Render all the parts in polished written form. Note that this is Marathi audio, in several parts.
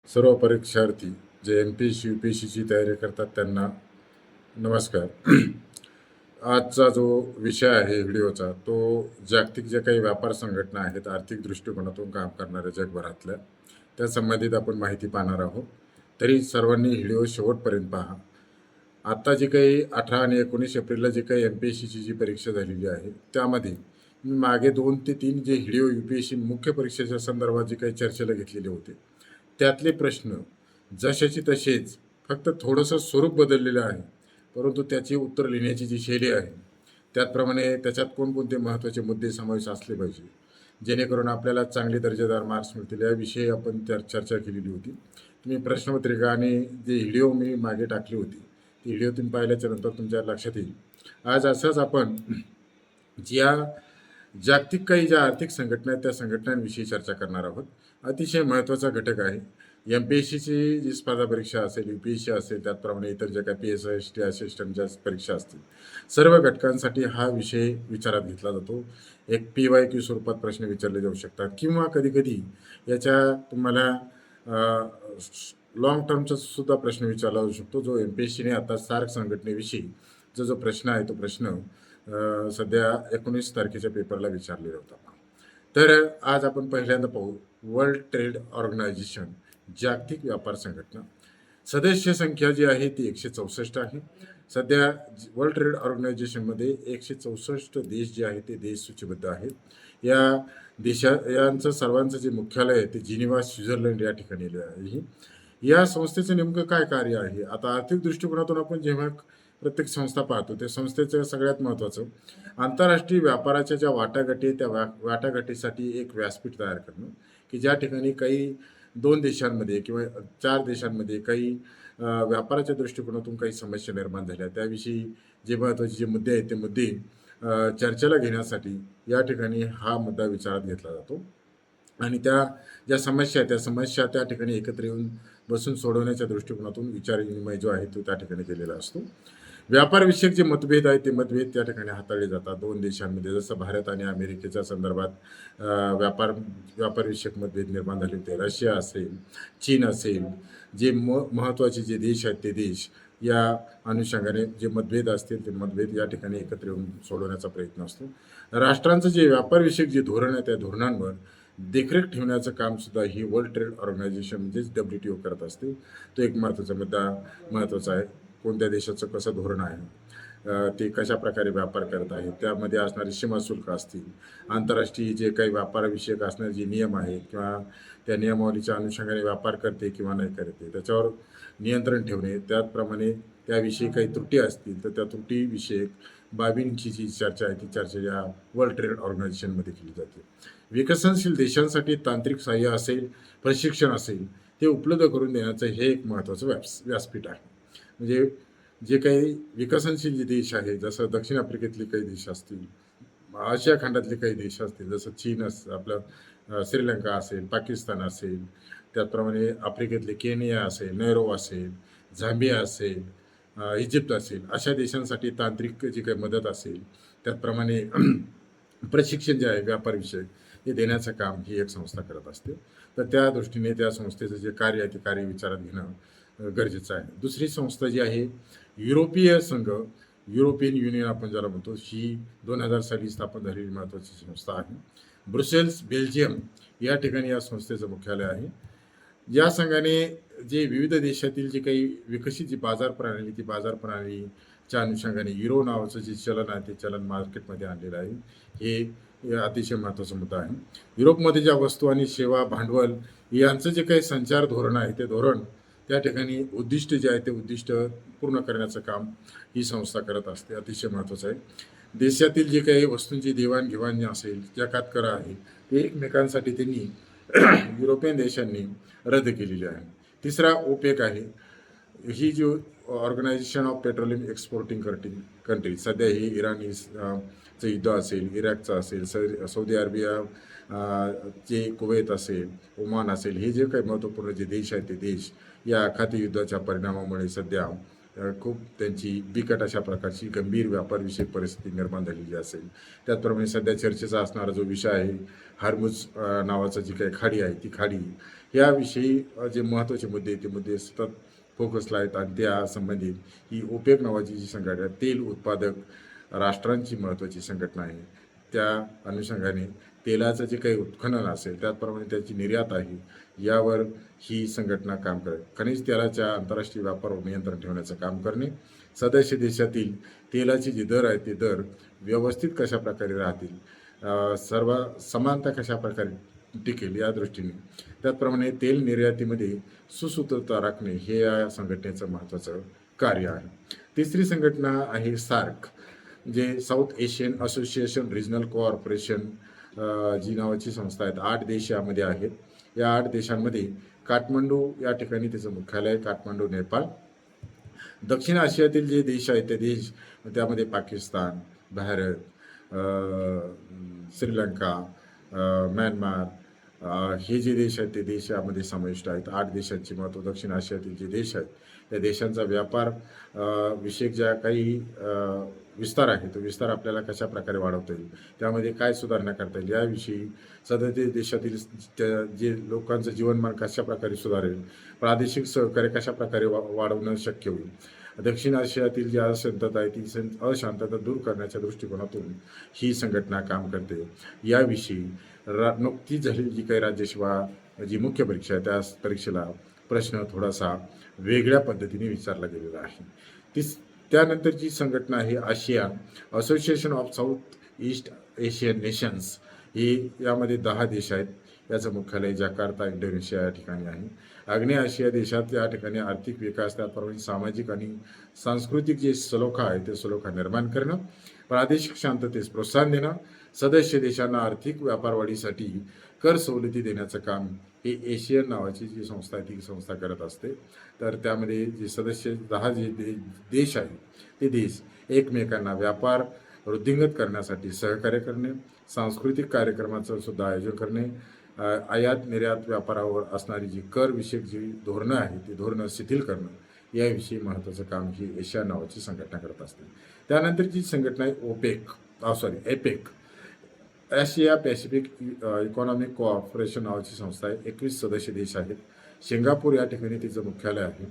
सर्व परीक्षार्थी जे MPSC UPSCची तयारी करतात त्यांना नमस्कार. आजचा जो विषय आहे व्हिडिओचा तो जागतिक जे काही व्यापार संघटना आहेत आर्थिक दृष्टिकोनातून काम करणाऱ्या जगभरातल्या त्या संबंधित आपण माहिती पाहणार आहोत. तरी सर्वांनी व्हिडिओ शेवटपर्यंत पहा. आता जी काही 18 आणि 19 एप्रिलला जी काही MPSCची जी परीक्षा झालेली आहे त्यामध्ये मी मागे 2 ते 3 जे व्हिडिओ UPSC मुख्य परीक्षेच्या संदर्भात जे काही चर्चेला घेतलेले होते त्यातले प्रश्न जशाचे तसेच, फक्त थोडंसं स्वरूप बदललेलं आहे, परंतु त्याची उत्तर लिहिण्याची जी शैली आहे त्याचप्रमाणे त्याच्यात कोणकोणते महत्त्वाचे मुद्दे समावेश असले पाहिजे जेणेकरून आपल्याला चांगले दर्जेदार मार्क्स मिळतील याविषयी आपण चर्चा केलेली होती. तुम्ही प्रश्नपत्रिका आणि जे व्हिडिओ मी मागे टाकली होती ती व्हिडिओ तुम्ही पाहिल्याच्या नंतर तुमच्या लक्षात येईल. आज असंच आपण ज्या जागतिक काही ज्या आर्थिक संघटना आहेत त्या संघटनांविषयी चर्चा करणार आहोत. अतिशय महत्त्वाचा घटक आहे. MPSCची जी स्पर्धा परीक्षा असेल, UPSC असेल, त्याचप्रमाणे इतर ज्या काही PSI असिस्टंट ज्या परीक्षा असतील, सर्व घटकांसाठी हा विषय विचारात घेतला जातो. एक PYQ स्वरूपात प्रश्न विचारले जाऊ शकतात किंवा कधीकधी याच्या तुम्हाला लॉंग टर्मचा सुद्धा प्रश्न विचारला जाऊ शकतो. जो MPSCने आता सार्क संघटनेविषयी जो प्रश्न आहे तो प्रश्न सध्या 19 तारखेच्या पेपरला विचारलेला होता. तर आज आपण पहिल्यांदा पाहू वर्ल्ड ट्रेड ऑर्गनायझेशन, जागतिक व्यापार संघटना. सदस्य संख्या जी आहे ती 164 आहे. सध्या वर्ल्ड ट्रेड ऑर्गनायझेशनमध्ये 164 देश जे आहेत ते देश सूचीबद्ध आहेत. या यांचं सर्वांचं जे मुख्यालय आहे ते जिनिव्हा, स्वित्झर्लंड या ठिकाणी आहे. या संस्थेचं नेमकं काय कार्य आहे? आता आर्थिक दृष्टिकोनातून आपण जेव्हा प्रत्येक संस्था पाहतो त्या संस्थेचं सगळ्यात महत्त्वाचं आंतरराष्ट्रीय व्यापाराच्या ज्या वाटाघाटी त्या वाटाघाटीसाठी एक व्यासपीठ तयार करणं, की ज्या ठिकाणी काही 2 देशांमध्ये किंवा 4 देशांमध्ये काही व्यापाराच्या दृष्टिकोनातून काही समस्या निर्माण झाल्या त्याविषयी जे महत्त्वाचे जे मुद्दे आहेत ते मुद्दे चर्चेला घेण्यासाठी या ठिकाणी हा मुद्दा विचारात घेतला जातो आणि त्या ज्या समस्या आहेत त्या समस्या त्या ठिकाणी एकत्र येऊन बसून सोडवण्याच्या दृष्टिकोनातून विचार विनिमय जो आहे तो त्या ठिकाणी केलेला असतो. व्यापारविषयक जे मतभेद आहेत ते मतभेद त्या ठिकाणी हाताळले जातात 2 देशांमध्ये. जसं भारत आणि अमेरिकेच्या संदर्भात व्यापारविषयक मतभेद निर्माण झाले होते. रशिया असेल, चीन असेल, जे महत्त्वाचे जे देश आहेत ते देश या अनुषंगाने जे मतभेद असतील ते मतभेद या ठिकाणी एकत्र येऊन सोडवण्याचा प्रयत्न असतो. राष्ट्रांचं जे व्यापारविषयक जे धोरण आहे त्या धोरणांवर देखरेख ठेवण्याचं काम सुद्धा ही वर्ल्ड ट्रेड ऑर्गनायझेशन म्हणजेच WTO करत असते. तो एक महत्त्वाचा मुद्दा महत्त्वाचा आहे. कोणत्या देशाचं कसं धोरण आहे, ते कशा प्रकारे व्यापार करत आहे, त्यामध्ये असणारे सीमा शुल्क असतील, आंतरराष्ट्रीय जे काही व्यापारविषयक असणारे जे नियम आहेत किंवा त्या नियमावलीच्या अनुषंगाने व्यापार करते किंवा नाही करते त्याच्यावर नियंत्रण ठेवणे, त्याचप्रमाणे त्याविषयी काही त्रुटी असतील तर त्या त्रुटीविषयक बाबींची जी चर्चा आहे ती चर्चा या वर्ल्ड ट्रेड ऑर्गनायझेशनमध्ये केली जाते. विकसनशील देशांसाठी तांत्रिक सहाय्य असेल, प्रशिक्षण असेल ते उपलब्ध करून देण्याचं हे एक महत्त्वाचं व्यासपीठ आहे. म्हणजे जे काही विकसनशील जे देश आहे जसं दक्षिण आफ्रिकेतले काही देश असतील, आशिया खंडातले काही देश असतील, जसं चीन आपलं श्रीलंका असेल, पाकिस्तान असेल, त्याचप्रमाणे आफ्रिकेतले केनिया असेल, नैरो असेल, झांबिया असेल, इजिप्त असेल, अशा देशांसाठी तांत्रिक जी काही मदत असेल त्याचप्रमाणे प्रशिक्षण जे आहे व्यापारविषयक हे देण्याचं काम ही एक संस्था करत असते. तर त्या दृष्टीने त्या संस्थेचं जे कार्य आहे ते कार्य विचारात घेणं गरजेचं आहे. दुसरी संस्था जी आहे युरोपीय संघ, युरोपियन युनियन आपण ज्याला म्हणतो, ही 2000 साली स्थापन झालेली महत्त्वाची संस्था आहे. ब्रुसेल्स, बेल्जियम या ठिकाणी या संस्थेचं मुख्यालय आहे. या संघाने जे विविध देशातील जे काही विकसित जी बाजार प्रणालीच्या अनुषंगाने युरो नावाचं जे चलन आहे ते चलन मार्केटमध्ये आणलेलं आहे. हे अतिशय महत्त्वाचा मुद्दा आहे. युरोपमध्ये ज्या वस्तू आणि सेवा, भांडवल यांचं जे काही संचार धोरण आहे ते धोरण त्या ठिकाणी उद्दिष्ट जे आहे ते उद्दिष्ट पूर्ण करण्याचं काम ही संस्था करत असते. अतिशय महत्त्वाचं आहे. देशातील जे काही वस्तूंची देवाणघेवाण असेल, ज्या कातकरा आहे ते एकमेकांसाठी त्यांनी युरोपियन देशांनी रद्द केलेली आहे. तिसरा OPEC आहे. ही जी organisation of petroleum exporting country, सध्या ही इराणचं युद्ध असेल, इराकचं असेल, सौदी अरेबिया, जे कुवैत असेल, ओमान असेल, हे जे काही महत्त्वपूर्ण जे देश आहेत ते देश या खाती युद्धाच्या परिणामामुळे सध्या खूप त्यांची बिकट अशा प्रकारची गंभीर व्यापारविषयक परिस्थिती निर्माण झालेली असेल. त्याचप्रमाणे सध्या चर्चेचा असणारा जो विषय आहे हार्मुज नावाचा जी काही खाडी आहे ती खाडी याविषयी जे महत्त्वाचे मुद्दे ते मुद्दे सतत फोकसला आहेत आणि त्या संबंधित ही ओपेक नावाची जी संघटना तेल उत्पादक राष्ट्रांची महत्त्वाची संघटना आहे. त्या अनुषंगाने तेलाचं जे काही उत्खनन असेल त्याचप्रमाणे त्याची निर्यात आहे यावर ही संघटना काम करेल. खनिज तेलाच्या आंतरराष्ट्रीय व्यापारावर नियंत्रण ठेवण्याचं काम करणे, सदस्य देशातील तेलाचे जे दर आहेत ते दर व्यवस्थित कशा प्रकारे राहतील, सर्व समानता कशा प्रकारे टिकेल या दृष्टीने, त्याचप्रमाणे तेल निर्यातीमध्ये सुसूत्रता राखणे हे या संघटनेचं महत्त्वाचं कार्य आहे. तिसरी संघटना आहे सार्क, जे south Asian association regional cooperation जी नावाची संस्था आहेत. 8 देश यामध्ये आहेत. या 8 देशांमध्ये काठमांडू या ठिकाणी त्याचं मुख्यालय आहे. काठमांडू, नेपाळ. दक्षिण आशियातील जे देश आहेत ते देश त्यामध्ये पाकिस्तान, भारत, श्रीलंका, म्यानमार हे जे देश आहेत ते देश यामध्ये समाविष्ट आहेत. 8 देशांचे महत्त्व. दक्षिण आशियातील जे देश आहेत त्या देशांचा व्यापार विषयक ज्या काही विस्तार आहे तो विस्तार आपल्याला कशा प्रकारे वाढवता येईल, त्यामध्ये काय सुधारणा करता येईल याविषयी सदस्य देशातील जे लोकांचं जीवनमान कशा प्रकारे सुधारेल, प्रादेशिक सहकार्य कशा प्रकारे वाढवणं शक्य होईल, दक्षिण आशियातील जी अशांतता आहे ती अशांतता दूर करण्याच्या दृष्टिकोनातून ही संघटना काम करते. याविषयी नुकतीच झालेली जी काही राज्यसेवा जी मुख्य परीक्षा आहे त्या परीक्षेला प्रश्न थोडासा वेगळ्या पद्धतीने विचारला गेलेला आहे. त्यानंतरची संघटना आहे ASEAN association of south east Asian nations. ही यामध्ये 10 देश आहेत. याचं मुख्यालय जकार्ता, इंडोनेशिया या ठिकाणी आहे. आग्नेय आशिया देशात या ठिकाणी आर्थिक विकास, त्याचप्रमाणे सामाजिक आणि सांस्कृतिक जे सलोखा आहे ते सलोखा निर्माण करणं, प्रादेशिक शांततेस प्रोत्साहन देणं, सदस्य देशांना आर्थिक व्यापार वाढीसाठी कर सवलती देण्याचं काम हे एशियन नावाची जी संस्था आहे ती संस्था करत असते. तर त्यामध्ये जे सदस्य 10 जे देश आहेत ते देश एकमेकांना व्यापार वृद्धिंगत करण्यासाठी सहकार्य करणे, सांस्कृतिक कार्यक्रमाचं सुद्धा आयोजन करणे, आयात निर्यात व्यापारावर असणारी जी कर विषयक जी धोरणं आहे ती धोरणं शिथिल करणं याविषयी महत्त्वाचं काम ही एशिया नावाची संघटना करत असते. त्यानंतरची संघटना आहे एपेक, आशिया पॅसिफिक इकॉनॉमिक कोऑपरेशन नावाची संस्था आहे. 21 सदस्य देश आहेत. सिंगापूर या ठिकाणी तिचं मुख्यालय आहे.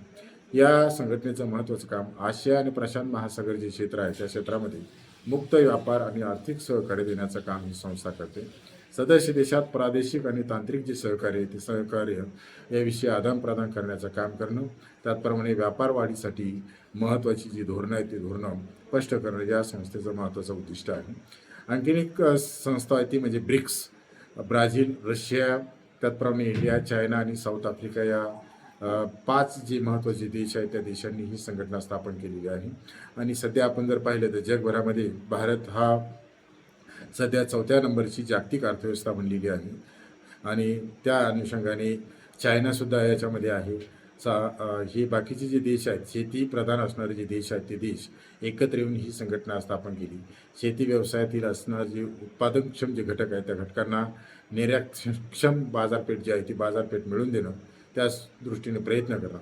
या संघटनेचं महत्त्वाचं काम आशिया आणि प्रशांत महासागर जे क्षेत्र आहे त्या क्षेत्रामध्ये मुक्त व्यापार आणि आर्थिक सहकार्य देण्याचं काम ही संस्था करते. सदस्य देशात प्रादेशिक आणि तांत्रिक जे सहकार्य आहे ते सहकार्य याविषयी आदानप्रदान करण्याचं काम करणं, त्याचप्रमाणे व्यापार वाढीसाठी महत्त्वाची जी धोरणं आहेत ती धोरणं स्पष्ट करणं या संस्थेचं महत्त्वाचं उद्दिष्ट आहे. आणखीन एक संस्था आहे ती म्हणजे ब्रिक्स, ब्राझील, रशिया, त्याचप्रमाणे इंडिया, चायना आणि साऊथ आफ्रिका या 5 जे महत्त्वाचे देश आहेत त्या देशांनी ही संघटना स्थापन केलेली आहे. आणि सध्या आपण जर पाहिलं तर जगभरामध्ये भारत हा सध्या 4थ्या नंबरची जागतिक अर्थव्यवस्था बनलेली आहे आणि त्या अनुषंगाने चायनासुद्धा याच्यामध्ये आहे. हे बाकीचे जे देश आहेत शेती प्रधान असणारे जे देश आहेत ते देश एकत्र येऊन ही संघटना स्थापन केली. शेती व्यवसायातील असणारे जे उत्पादनक्षम जे घटक आहेत त्या घटकांना निर्यातक्षम बाजारपेठ जी आहे ती बाजारपेठ मिळवून देणं, त्या दृष्टीने प्रयत्न करणं,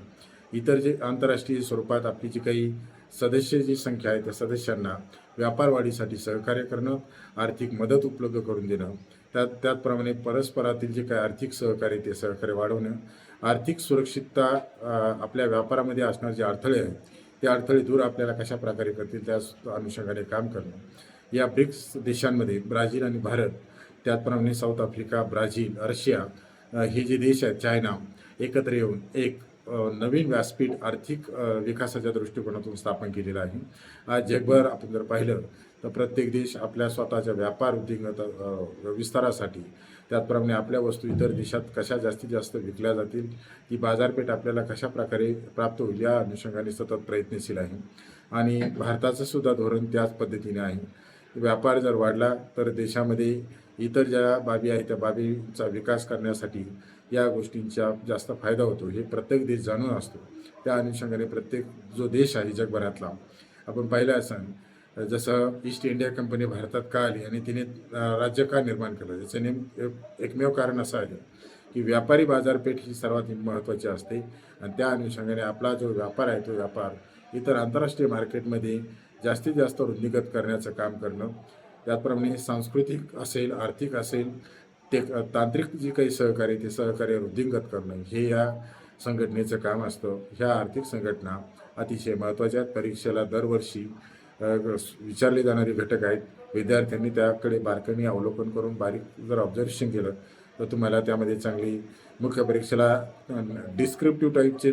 इतर जे आंतरराष्ट्रीय स्वरूपात आपली जी काही सदस्य जी संख्या आहे त्या सदस्यांना व्यापार वाढीसाठी सहकार्य करणं, आर्थिक मदत उपलब्ध करून देणं, त्याचप्रमाणे परस्परातील जे काही आर्थिक सहकार्य ते सहकार्य वाढवणं, आर्थिक सुरक्षितता आपल्या व्यापारामध्ये असणारे जे अडथळे आहेत ते अडथळे दूर आपल्याला कशा प्रकारे करतील त्या अनुषंगाने काम करणं. या ब्रिक्स देशांमध्ये ब्राझील आणि भारत, त्याचप्रमाणे साऊथ आफ्रिका, ब्राझील, रशिया हे जे देश आहेत, चायना एकत्र येऊन एक नवीन व्यासपीठ आर्थिक विकासाच्या दृष्टिकोनातून स्थापन केलेलं आहे. आज जगभर आपण जर पाहिलं तर प्रत्येक देश आपल्या स्वतःच्या व्यापार उद्योगात विस्तारासाठी, त्याचप्रमाणे आपल्या वस्तू इतर देशात कशा जास्तीत जास्त विकल्या जातील, ती बाजारपेठ आपल्याला कशा प्रकारे प्राप्त होईल या अनुषंगाने सतत प्रयत्नशील आहे. आणि भारताचं सुद्धा धोरण त्याच पद्धतीने आहे. व्यापार जर वाढला तर देशामध्ये इतर ज्या बाबी आहेत त्या बाबींचा विकास करण्यासाठी या गोष्टींचा जास्त फायदा होतो हे प्रत्येक देश जाणून असतो. त्या अनुषंगाने प्रत्येक जो देश आहे जगभरातला, आपण पाहिलं असं जसं ईस्ट इंडिया कंपनी भारतात का आली आणि तिने राज्य का निर्माण केलं, याचं एकमेव कारण असं आहे की व्यापारी बाजारपेठ ही सर्वात महत्त्वाची असते आणि त्या अनुषंगाने आपला जो व्यापार आहे तो व्यापार इतर आंतरराष्ट्रीय मार्केटमध्ये जास्तीत जास्त वृद्धिंगत करण्याचं काम करणं, त्याचप्रमाणे सांस्कृतिक असेल, आर्थिक असेल, ते तांत्रिक जे काही सहकार्य ते सहकार्य वृद्धिंगत करणं हे या संघटनेचं काम असतं. ह्या आर्थिक संघटना अतिशय महत्त्वाच्या आहेत. परीक्षेला दरवर्षी विचारले जाणारे घटक आहेत. विद्यार्थ्यांनी त्याकडे बारकाईने अवलोकन करून बारीक जर ऑब्झर्वेशन केलं तर तुम्हाला त्यामध्ये चांगली मुख्य परीक्षेला डिस्क्रिप्टिव्ह टाईपचे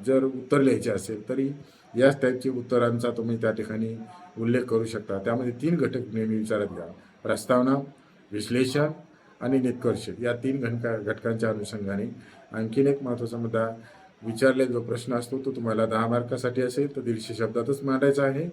जर उत्तर लिहायचे असेल तरी याच टाईपच्या उत्तरांचा तुम्ही त्या ठिकाणी उल्लेख करू शकता. त्यामध्ये 3 घटक नेहमी विचारात घ्या: प्रस्तावना, विश्लेषण आणि निष्कर्ष. या 3 घटकांच्या अनुषंगाने आणखीन एक महत्त्वाचा मुद्दा, विचारलेला जो प्रश्न असतो तो तुम्हाला 10 मार्कासाठी असेल तर 150 शब्दातच मांडायचा आहे.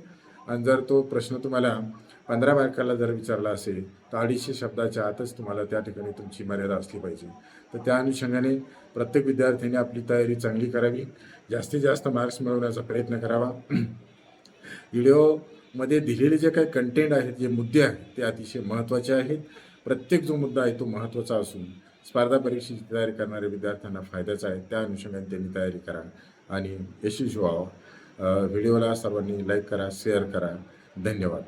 आणि जर तो प्रश्न तुम्हाला 15 मार्काला जर विचारला असेल तर 250 शब्दाच्या आतच तुम्हाला त्या ठिकाणी तुमची मर्यादा असली पाहिजे. तर त्या अनुषंगाने प्रत्येक विद्यार्थ्यांनी आपली तयारी चांगली करावी, जास्तीत जास्त मार्क्स मिळवण्याचा प्रयत्न करावा. व्हिडिओमध्ये दिलेले जे काही कंटेंट आहेत, जे मुद्दे आहेत ते अतिशय महत्त्वाचे आहेत. प्रत्येक जो मुद्दा आहे तो महत्त्वाचा असून स्पर्धा परीक्षेची तयारी करणाऱ्या विद्यार्थ्यांना फायद्याचा आहे. त्या अनुषंगाने त्यांनी तयारी करा आणि यशस्वी व्हावं. व्हिडिओला सर्वांनी लाईक करा, शेअर करा. धन्यवाद.